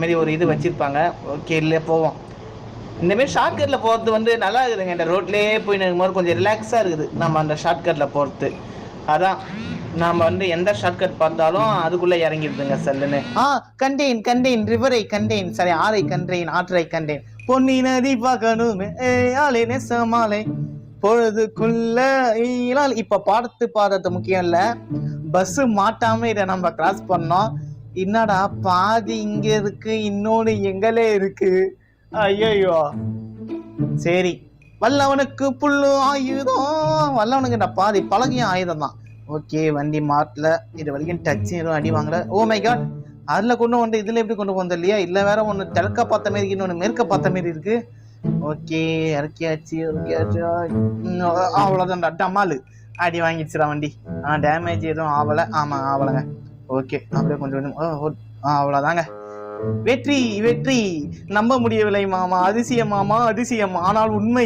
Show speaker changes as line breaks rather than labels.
மாதிரி ஒரு இது வச்சிருப்பாங்க. ஓகே, இல்லை போவோம். இந்தமாரி ஷார்ட்கட்டில் போகிறது வந்து நல்லா இருக்குதுங்க. இந்த ரோட்லேயே போய் நிற்கும்போது கொஞ்சம் ரிலாக்ஸாக இருக்குது நம்ம அந்த ஷார்ட்கட்டில் போகிறது. அதான் நாம் வந்து எந்த ஷார்ட்கட் பார்த்தாலும் அதுக்குள்ளே இறங்கிடுதுங்க செல்லுன்னு. கண்டேன் கண்டேன் ரிவரை கண்டேன், சரி ஆறை கண்டேன் ஆற்றை கண்டேன், பொன்னி நதி பார்க்கணுமே ஆளே நெசமாலை பொழுதுக்குள்ள. இப்ப பாடுறது முக்கியம் இல்ல, பஸ் மாட்டாம இதை நம்ம கிராஸ் பண்ணோம். என்னடா பாதி இங்க இருக்கு, இன்னொன்னு எங்களே இருக்கு. ஐயோ சரி, வல்லவனுக்கு புல்லு ஆயுதம், வல்லவனுக்கு இந்த பாதி பழகிய ஆயுதம் தான். ஓகே, வண்டி மாட்டல, இது வரைக்கும் டச் எதுவும் அடி வாங்கல. ஓ மை காட், அதுல கொண்டு வந்து இதுல எப்படி கொண்டு வந்த இல்லையா? இல்ல வேற ஒண்ணு தெற்க பார்த்த மாதிரி இன்னொன்னு மேற்க பார்த்த மாதிரி இருக்கு. ஓகே, இறக்கியாச்சு. அவ்வளவுதான்டா, டமாலு அடி வாங்கிடுச்சுடா வண்டி. டேமேஜ் எதுவும் ஆவல. ஆமா ஆவலங்க. ஓகே, அப்படியே கொஞ்சம் அவ்வளவுதாங்க. வெற்றி வெற்றி, நம்ப முடியவில்லை மாமா, அதிசயம் மாமா அதிசயம், ஆனால் உண்மை.